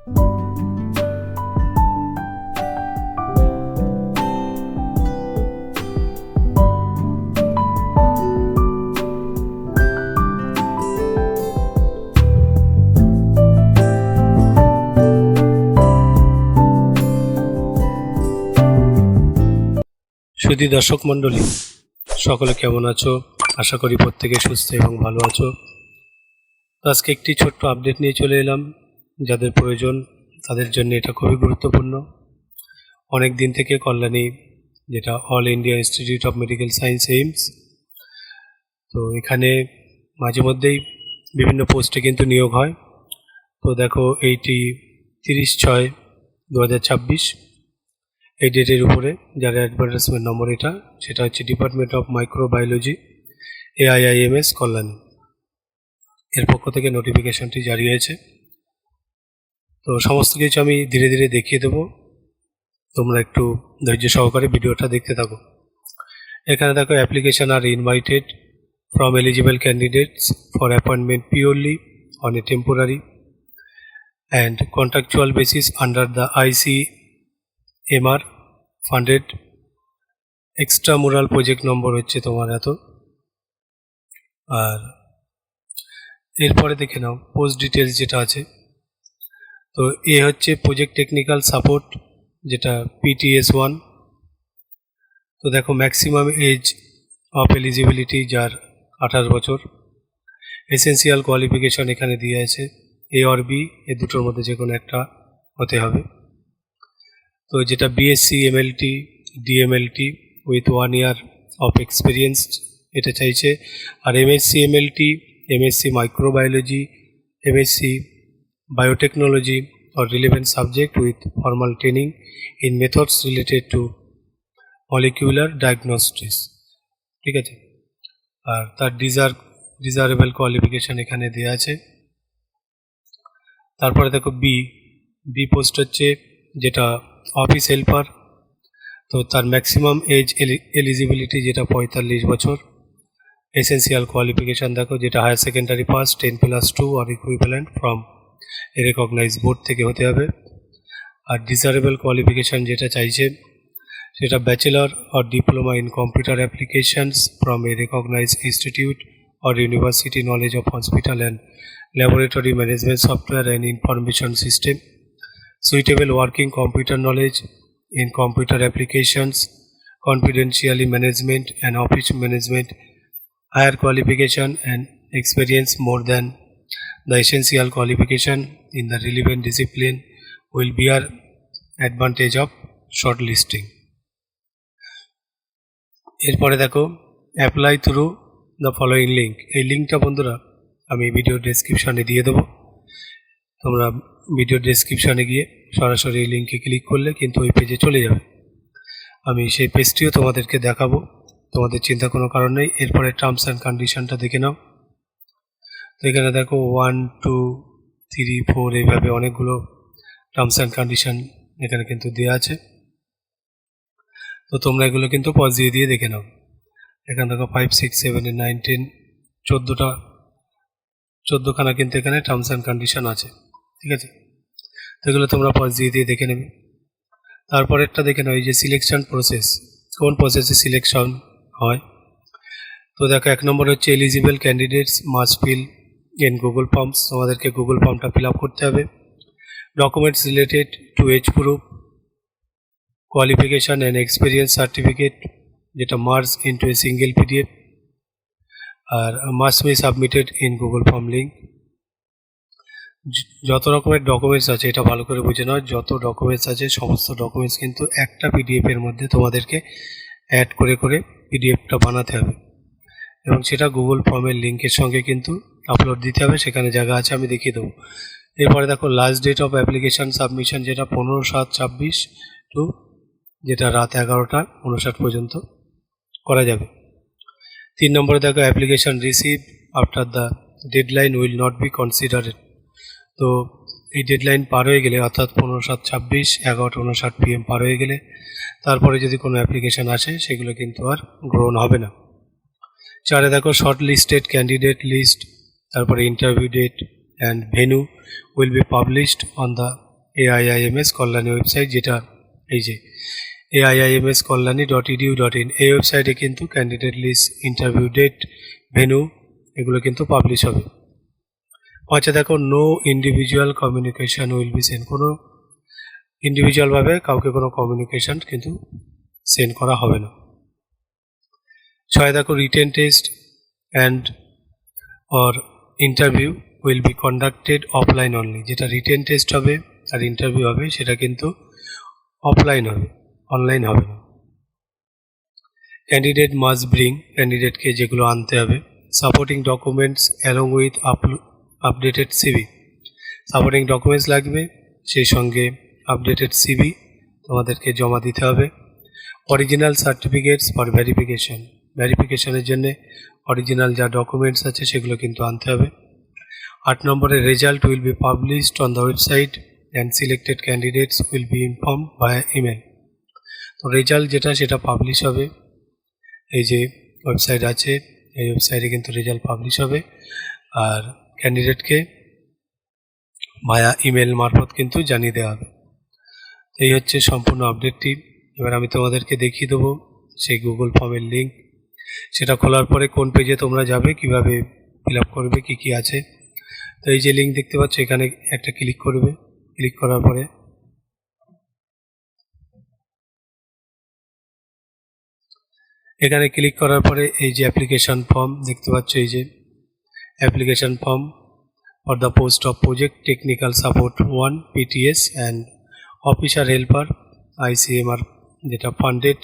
সুধী দর্শক মণ্ডলী, সকলে কেমন আছো? আশা করি প্রত্যেকে সুস্থ এবং ভালো আছো। আজকে একটি ছোট্ট আপডেট নিয়ে চলে এলাম। যাদের প্রয়োজন তাদের জন্য এটা খুবই গুরুত্বপূর্ণ। অনেক দিন থেকে কল্যাণী, যেটা All India Institute of Medical Science AIIMS, তো এখানে মাঝে মধ্যেই বিভিন্ন পোস্টে কিন্তু নিয়োগ হয়। তো দেখো, এইটি 30/6/2026 এই ডেটের উপরে যার অ্যাডভার্টাইজমেন্ট নম্বর সেটা হচ্ছে department of microbiology, AIIMS Kalyani, এর পক্ষ থেকে নোটিফিকেশনটি জারি হয়েছে। তো সমস্ত কিছু আমি ধীরে ধীরে দেখিয়ে দেবো, তোমরা একটু ধৈর্য সহকারে ভিডিওটা দেখতে থাকো। এখানে দেখো, application are invited from eligible candidates for appointment purely on a temporary and contractual basis under the ICMR funded extramural project number হচ্ছে তোমার এত। আর এরপরে দেখে নাও পোস্ট ডিটেলস যেটা আছে। তো এ হচ্ছে প্রজেক্ট টেকনিক্যাল সাপোর্ট, যেটা PTS1। তো দেখো, ম্যাক্সিমাম এজ অফ এলিজিবিলিটি যার 18 বছর। এসেন্সিয়াল কোয়ালিফিকেশন এখানে দিয়ে আছে A or B, এই দুটোর মধ্যে যে কোনো একটা হতে হবে। তো যেটা BSc MLT DMLT with 1 year of experience এটা চাইছে। আর MSc MLT MSc microbiology MSc biotechnology or relevant subject with formal training in methods related to molecular diagnostics, ঠিক আছে। আর তার ডিজারেবল কোয়ালিফিকেশান এখানে দেওয়া আছে। তারপরে দেখো বি পোস্ট হচ্ছে যেটা অফিস হেল্পার। তো তার ম্যাক্সিমাম এজ এলিজিবিলিটি যেটা 45 বছর। এসেন্সিয়াল কোয়ালিফিকেশান দেখো, যেটা higher secondary pass 10+2 or equivalent from a recognise board থেকে হতে হবে। আর ডিজারেবল কোয়ালিফিকেশান যেটা চাইছে সেটা bachelor or diploma in computer applications from a recognise institute or university, knowledge of hospital and laboratory management software and information system, suitable working computer knowledge in computer applications, confidentially management and office management. Higher qualification and experience more than the essential qualification in the relevant discipline will bear advantage of shortlisting. এরপরে দেখো, apply through the following link. এই লিঙ্কটা বন্ধুরা আমি video ডেসক্রিপশানে দিয়ে দেবো। তোমরা ভিডিও ডেসক্রিপশানে গিয়ে সরাসরি এই লিঙ্কে ক্লিক করলে কিন্তু ওই পেজে চলে যাবে। আমি সেই পেজটিও তোমাদেরকে দেখাবো, তোমাদের চিন্তা কোনো কারণ নেই। এরপরে টার্মস অ্যান্ড কন্ডিশনটা দেখে নাও। তো এখানে দেখো 1, 2, 3, 4 এইভাবে অনেকগুলো টার্মস অ্যান্ড কন্ডিশন এখানে কিন্তু দেওয়া আছে। তো তোমরা এগুলো কিন্তু পজ দিয়ে দেখে নাও। এখানে দেখো 5, 6, 7, 9, 10 14খানা কিন্তু এখানে টার্মস অ্যান্ড কন্ডিশন আছে, ঠিক আছে। তো এগুলো তোমরা পজ দিয়ে দেখে নেবে। তারপরেরটা দেখে নাও, এই যে সিলেকশন প্রসেস, কোন প্রসেসে সিলেকশন হয়। তো দেখো, 1 নম্বর হচ্ছে eligible candidates must fill in Google forms. তোমাদেরকে গুগল ফর্মটা ফিল আপ করতে হবে। Documents related to age proof, qualification and experience certificate, যেটা merge into a single PDF, আর must be submitted in Google form link. যত রকমের documents আছে এটা ভালো করে বুঝে নাও। যত ডকুমেন্টস আছে সমস্ত ডকুমেন্টস কিন্তু একটা PDF এর মধ্যে তোমাদেরকে অ্যাড করে PDFটা বানাতে হবে এবং সেটা গুগল ফর্মের লিঙ্কের সঙ্গে কিন্তু আপলোড দিতে হবে। সেখানে জায়গা আছে, আমি দেখিয়ে দেবো। এরপরে দেখো, last date of application submission, যেটা 15/7/26 টু যেটা রাত 11:59 পর্যন্ত করা যাবে। 3 নম্বরে দেখো, application receive after the deadline will not be considered. তো এই ডেডলাইন পার হয়ে গেলে, অর্থাৎ 15/7/26 11:59 PM পার হয়ে গেলে তারপরে যদি কোনো অ্যাপ্লিকেশান আসে সেগুলো কিন্তু আর গ্রহণ হবে না। 4 দেখো, শর্ট লিস্টেড ক্যান্ডিডেট লিস্ট, তারপরে interview date and venue will be published on the AIIMS Kalyani website, যেটা এই যে aiimskolani.edu.in, এই ওয়েবসাইটে কিন্তু candidate list, interview date, venue এগুলো কিন্তু পাবলিশ হবে। আচ্ছা দেখো, no individual communication will be send, কোনো ইন্ডিভিজুয়ালভাবে কাউকে কোনো কমিউনিকেশন কিন্তু সেন্ড করা হবে না। 6 দেখো, written test and or interview will be conducted offline only, যেটা রিটেন টেস্ট হবে আর ইন্টারভিউ হবে সেটা কিন্তু অফলাইন হবে, অনলাইন হবে না। ক্যান্ডিডেট মাস্ট ব্রিং, ক্যান্ডিডেটকে যেগুলো আনতে হবে, supporting documents along with updated CV, supporting documents লাগবে, সেই সঙ্গে আপডেটেড সিভি তোমাদেরকে জমা দিতে হবে। অরিজিনাল সার্টিফিকেটস ফর ভেরিফিকেশন, ভেরিফিকেশনের জন্য অরিজিনাল যা ডকুমেন্টস আছে সেগুলো কিন্তু আনতে হবে। 8 নম্বরে, result will be published on the website and selected candidates will be inform by email. তো রেজাল্ট যেটা সেটা পাবলিশ হবে, এই যে ওয়েবসাইট আছে এই ওয়েবসাইটে কিন্তু রেজাল্ট পাবলিশ হবে, আর ক্যান্ডিডেটকে ভায়া ইমেল মারফত কিন্তু জানিয়ে দেওয়া হবে। এই হচ্ছে সম্পূর্ণ আপডেটটি। এবার আমি তোমাদেরকে দেখিয়ে দেবো সেই গুগল ফর্মের লিঙ্ক, সেটা খোলার পরে কোন পেজে তোমরা যাবে, কিভাবে ফিল আপ করবে, কী কী আছে। তো এই যে লিঙ্ক দেখতে পাচ্ছ, এখানে একটা ক্লিক করবে, ক্লিক করার পরে এখানে ক্লিক করার পরে এই যে অ্যাপ্লিকেশান ফর্ম দেখতে পাচ্ছ, এই যে application form for the post of project technical support 1 PTS and officer helper ICMR, যেটা ফান্ডেড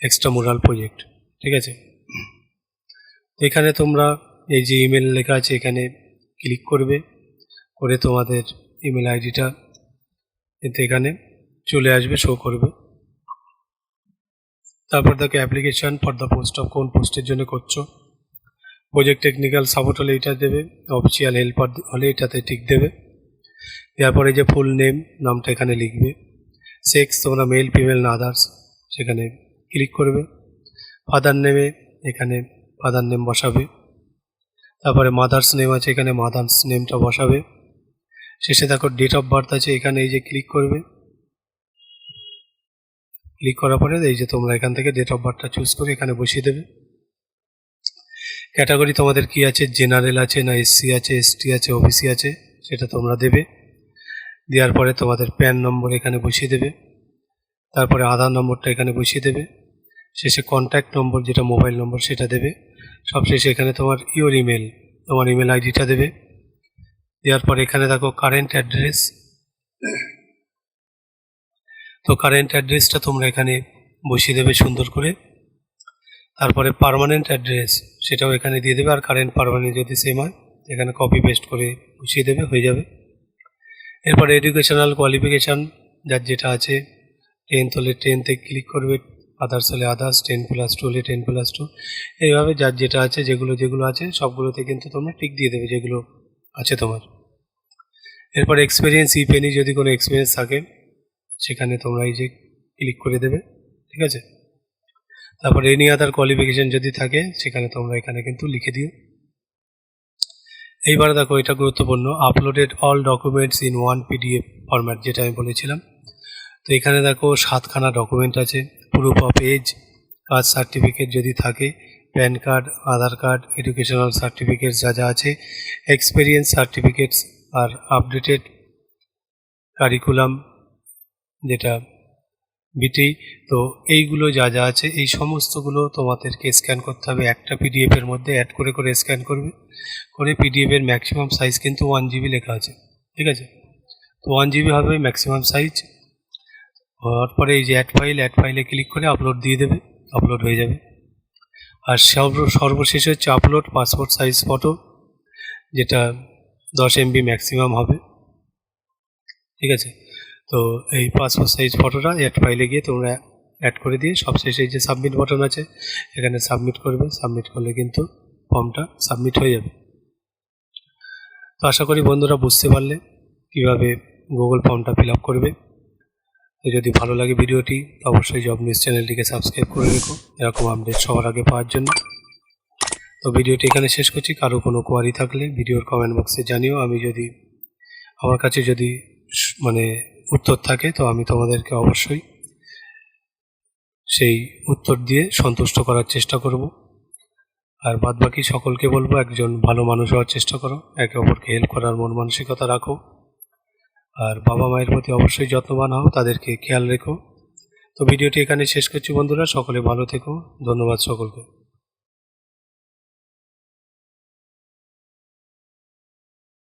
এক্সট্রামুরাল প্রজেক্ট, ঠিক আছে। এখানে তোমরা এই যে ইমেল লেখা আছে এখানে ক্লিক করবে, করে তোমাদের ইমেল আইডিটা কিন্তু এখানে চলে আসবে, শো করবে। তারপর দেখো application for the post of, কোন পোস্টের জন্য করছো, প্রজেক্ট টেকনিক্যাল সাপোর্ট হলে এটা দেবে, অফিসিয়াল হেল্পার হলে এটাতে ঠিক দেবে। তারপরে যে ফুল নেম, নামটা এখানে লিখবে। সেক্স তোমরা মেল, ফিমেল না আদার্স, সেখানে ক্লিক করবে। ফাদার নেমে এখানে ফাদার নেম বসাবে। তারপরে মাদার্স নেম আছে, এখানে মাদার্স নেমটা বসাবে। শেষে দেখো ডেট অফ বার্থ আছে, এখানে এই যে ক্লিক করবে। ক্লিক করার পরে এই যে তোমরা এখান থেকে ডেট অফ বার্থটা চুজ করে এখানে বসিয়ে দেবে। ক্যাটাগরি তোমাদের কি আছে, জেনারেল আছে না SC আছে, ST আছে, OBC আছে, সেটা তোমরা দেবে। দেওয়ার পরে তোমাদের প্যান নম্বর এখানে বসিয়ে দেবে। তারপরে আধার নম্বরটা এখানে বসিয়ে দেবে। শেষে কন্ট্যাক্ট নম্বর, যেটা মোবাইল নম্বর, সেটা দেবে। সবশেষে এখানে তোমার ইমেল, তোমার ইমেল আইডিটা দেবে। দেওয়ার পরে এখানে দেখো কারেন্ট অ্যাড্রেস, তো কারেন্ট অ্যাড্রেসটা তোমরা এখানে বসিয়ে দেবে সুন্দর করে। তারপরে পার্মানেন্ট অ্যাড্রেস সেটাও এখানে দিয়ে দেবে, আর কারেন্ট পার্মানেন্ট যদি সেম হয় এখানে কপি পেস্ট করে বসিয়ে দেবে, হয়ে যাবে। এরপরে এডুকেশনাল কোয়ালিফিকেশান যার যেটা আছে, 10th হলে 10th-এ ক্লিক করবে, আদার্স হলে আদার্স, 10+2 হলে 10+2, এইভাবে যার যেটা আছে, যেগুলো আছে সবগুলোতে কিন্তু তোমরা টিক দিয়ে দেবে যেগুলো আছে তোমার। এরপরে এক্সপিরিয়েন্স, ইফ এনি, যদি কোনো এক্সপিরিয়েন্স থাকে সেখানে তোমরা এই যে ক্লিক করে দেবে, ঠিক আছে। তারপরে এনি আদার কোয়ালিফিকেশান যদি থাকে সেখানে তোমরা এখানে কিন্তু লিখে দিও। এইবার দেখো এটা গুরুত্বপূর্ণ, uploaded all documents in 1 PDF format, যেটা আমি বলেছিলাম। তো এখানে দেখো 7খানা ডকুমেন্ট আছে। Proof of age, caste certificate যদি থাকে, PAN card, Aadhaar card, educational certificates যা যা আছে, এক্সপিরিয়েন্স সার্টিফিকেটস, আর আপডেটেড কারিকুলাম যেটা BT। তো এইগুলো যা যা আছে এই সমস্তগুলো তোমাদেরকে স্ক্যান করতে হবে, একটা PDF-এর মধ্যে অ্যাড করে করে স্ক্যান করবে, করে PDF-এর ম্যাক্সিমাম সাইজ কিন্তু 1 GB লেখা আছে, ঠিক আছে। তো 1 GB হবে ম্যাক্সিমাম সাইজ। হওয়ার পরে এই যে অ্যাড ফাইলে ক্লিক করে আপলোড দিয়ে দেবে, আপলোড হয়ে যাবে। আর সর্বশেষ হচ্ছে আপলোড পাসপোর্ট সাইজ ফটো, যেটা 10 MB ম্যাক্সিমাম হবে, ঠিক আছে। তো এই পাসপোর্ট সাইজ ফটোটা অ্যাড ফাইলে গিয়ে তোমরা অ্যাড করে দিয়ে সবশেষে যে সাবমিট বাটন আছে এখানে সাবমিট করবে। সাবমিট করলে কিন্তু ফর্মটা সাবমিট হয়ে যাবে। তো আশা করি বন্ধুরা বুঝতে পারলে কীভাবে গুগল ফর্মটা ফিল আপ করবে। তো যদি ভালো লাগে ভিডিওটি অবশ্যই জব নিউজ চ্যানেলটিকে সাবস্ক্রাইব করে রেখো এরকম আপডেট সবার আগে পাওয়ার জন্য। তো ভিডিওটি এখানে শেষ করছি। কারো কোনো কোয়ারি থাকলে ভিডিওর কমেন্ট বক্সে জানিও। আমার কাছে যদি মানে উত্তর থাকে, তো আমি তোমাদেরকে অবশ্যই সেই উত্তর দিয়ে সন্তুষ্ট করার চেষ্টা করব। আর বাদবাকি সকলকে বলবো একজন ভালো মানুষ হওয়ার চেষ্টা করো, একে অপরকে হেল্প করার মন মানসিকতা রাখো, আর বাবা মায়ের প্রতি অবশ্যই যত্নবান হও, তাদেরকে খেয়াল রেখো। তো ভিডিওটি এখানে শেষ করছি বন্ধুরা, সকলে ভালো থেকো, ধন্যবাদ সকলকে।